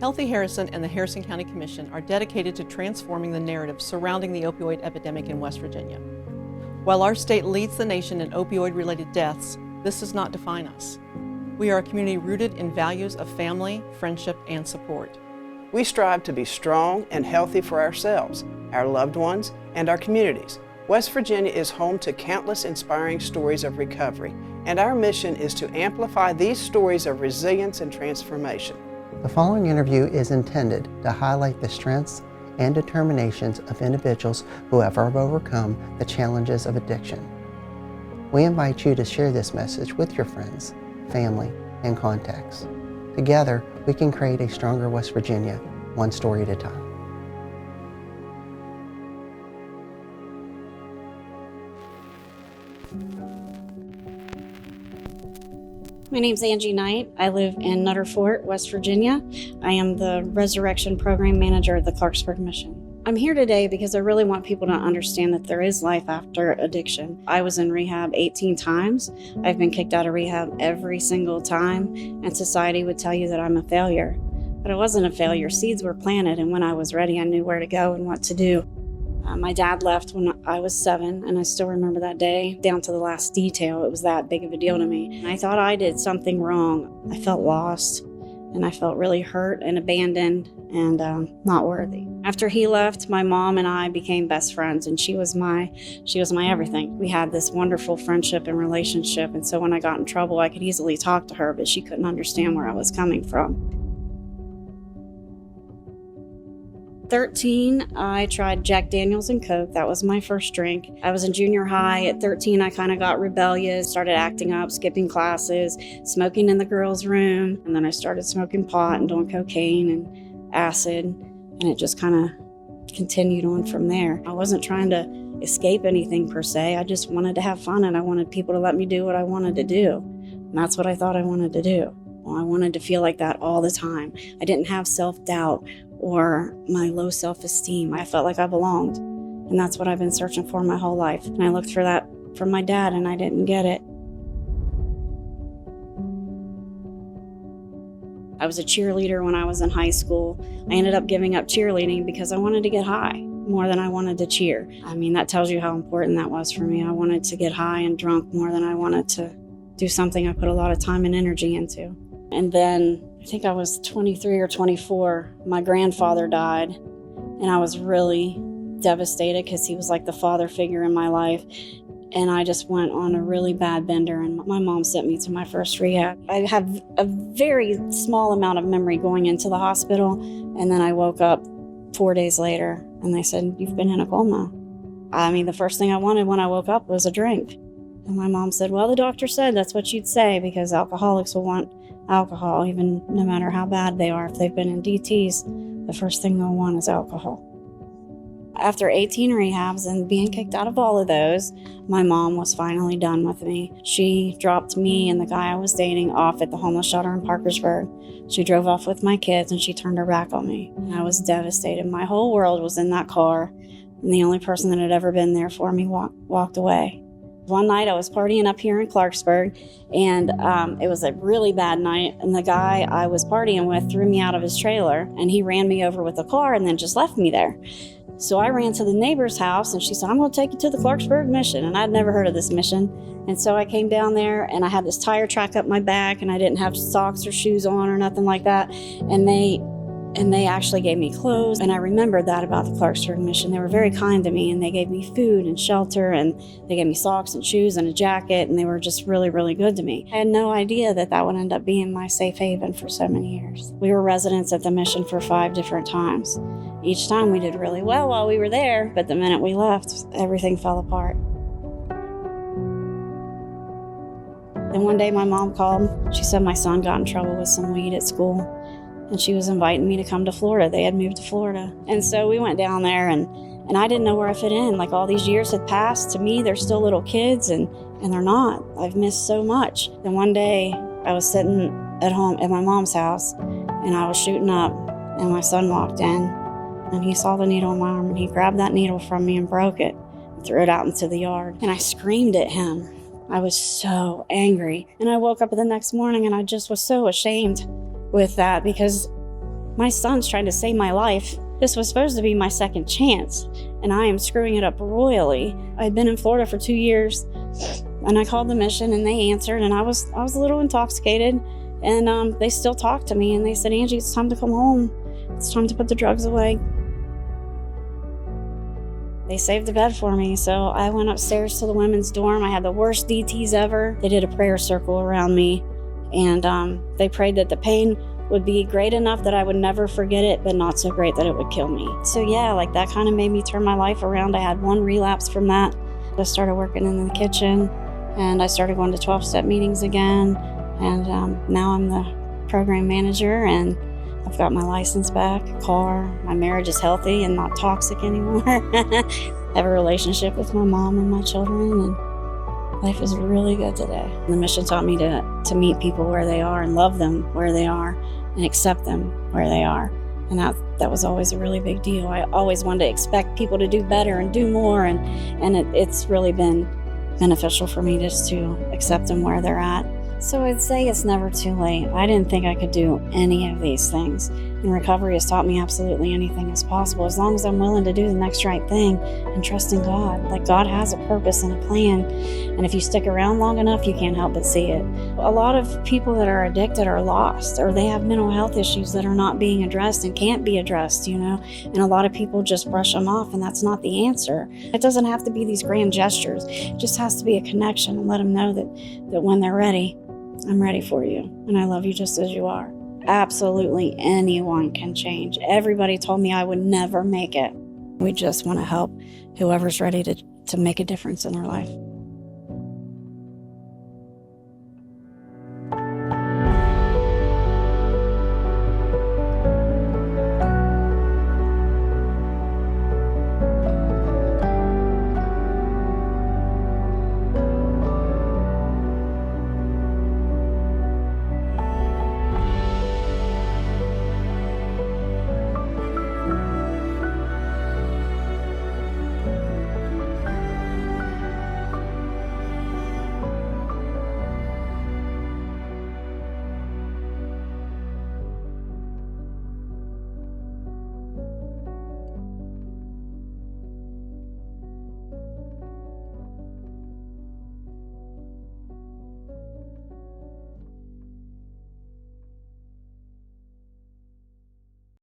Healthy Harrison and the Harrison County Commission are dedicated to transforming the narrative surrounding the opioid epidemic in West Virginia. While our state leads the nation in opioid-related deaths, this does not define us. We are a community rooted in values of family, friendship, and support. We strive to be strong and healthy for ourselves, our loved ones, and our communities. West Virginia is home to countless inspiring stories of recovery, and our mission is to amplify these stories of resilience and transformation. The following interview is intended to highlight the strengths and determinations of individuals who have overcome the challenges of addiction. We invite you to share this message with your friends, family, and contacts. Together, we can create a stronger West Virginia, one story at a time. My name's Angie Knight. I live in Nutter Fort, West Virginia. I am the Resurrection Program Manager at the Clarksburg Mission. I'm here today because I really want people to understand that there is life after addiction. I was in rehab 18 times. I've been kicked out of rehab every single time, and society would tell you that I'm a failure. But I wasn't a failure. Seeds were planted, and when I was ready, I knew where to go and what to do. My dad left when I was 7, and I still remember that day down to the last detail. It was that big of a deal to me. And I thought I did something wrong. I felt lost, and I felt really hurt and abandoned and not worthy. After he left, my mom and I became best friends, and she was my everything. We had this wonderful friendship and relationship, and so when I got in trouble, I could easily talk to her, but she couldn't understand where I was coming from. 13, I tried Jack Daniels and Coke. That was my first drink. I was in junior high. At 13, I kind of got rebellious, started acting up, skipping classes, smoking in the girls' room. And then I started smoking pot and doing cocaine and acid. And it just kind of continued on from there. I wasn't trying to escape anything per se. I just wanted to have fun, and I wanted people to let me do what I wanted to do. And that's what I thought I wanted to do. Well, I wanted to feel like that all the time. I didn't have self-doubt or my low self-esteem. I felt like I belonged. And that's what I've been searching for my whole life. And I looked for that from my dad, and I didn't get it. I was a cheerleader when I was in high school. I ended up giving up cheerleading because I wanted to get high more than I wanted to cheer. I mean, that tells you how important that was for me. I wanted to get high and drunk more than I wanted to do something I put a lot of time and energy into. And then I think I was 23 or 24, my grandfather died, and I was really devastated because he was like the father figure in my life. And I just went on a really bad bender, and my mom sent me to my first rehab. I have a very small amount of memory going into the hospital, and then I woke up 4 days later, and they said, "You've been in a coma." I mean, the first thing I wanted when I woke up was a drink. And my mom said, "Well, the doctor said that's what you'd say because alcoholics will want alcohol, even no matter how bad they are. If they've been in DTs, the first thing they'll want is alcohol." After 18 rehabs and being kicked out of all of those, my mom was finally done with me. She dropped me and the guy I was dating off at the homeless shelter in Parkersburg. She drove off with my kids, and she turned her back on me. And I was devastated. My whole world was in that car, and the only person that had ever been there for me walked away. One night I was partying up here in Clarksburg, and it was a really bad night, and the guy I was partying with threw me out of his trailer, and he ran me over with a car and then just left me there. So I ran to the neighbor's house, and she said, "I'm going to take you to the Clarksburg Mission," and I'd never heard of this mission. And so I came down there, and I had this tire track up my back, and I didn't have socks or shoes on or nothing like that, and they actually gave me clothes. And I remembered that about the Clarksburg Mission. They were very kind to me, and they gave me food and shelter, and they gave me socks and shoes and a jacket, and they were just really, really good to me. I had no idea that that would end up being my safe haven for so many years. We were residents at the mission for 5 different times. Each time we did really well while we were there, but the minute we left, everything fell apart. Then one day my mom called. She said my son got in trouble with some weed at school, and she was inviting me to come to Florida. They had moved to Florida. And so we went down there, and I didn't know where I fit in. Like, all these years had passed. To me, they're still little kids, and they're not. I've missed so much. Then one day I was sitting at home at my mom's house, and I was shooting up, and my son walked in, and he saw the needle in my arm, and he grabbed that needle from me and broke it and threw it out into the yard. And I screamed at him. I was so angry. And I woke up the next morning, and I just was so ashamed with that, because My son's trying to save my life. This was supposed to be my second chance, and I am screwing it up royally. I'd been in Florida for 2 years, and I called the mission, and they answered, and I was a little intoxicated, and they still talked to me, and they said, Angie, it's time to come home. It's time to put the drugs away. They saved the bed for me, so I went upstairs to the women's dorm. I had the worst DTs ever. They did a prayer circle around me, and they prayed that the pain would be great enough that I would never forget it, but not so great that it would kill me. So yeah, like that kind of made me turn my life around. I had one relapse from that. I started working in the kitchen, and I started going to 12-step meetings again, and now I'm the program manager, and I've got my license back, a car, my marriage is healthy and not toxic anymore. I have a relationship with my mom and my children, and life is really good today. The mission taught me to meet people where they are and love them where they are and accept them where they are. And that was always a really big deal. I always wanted to expect people to do better and do more, and it's really been beneficial for me just to accept them where they're at. So I'd say it's never too late. I didn't think I could do any of these things. And recovery has taught me absolutely anything is possible as long as I'm willing to do the next right thing and trust in God. Like God has a purpose and a plan. And if you stick around long enough, you can't help but see it. A lot of people that are addicted are lost, or they have mental health issues that are not being addressed and can't be addressed, And a lot of people just brush them off, and that's not the answer. It doesn't have to be these grand gestures. It just has to be a connection and let them know that when they're ready, I'm ready for you, and I love you just as you are. Absolutely anyone can change. Everybody told me I would never make it. We just want to help whoever's ready to make a difference in their life.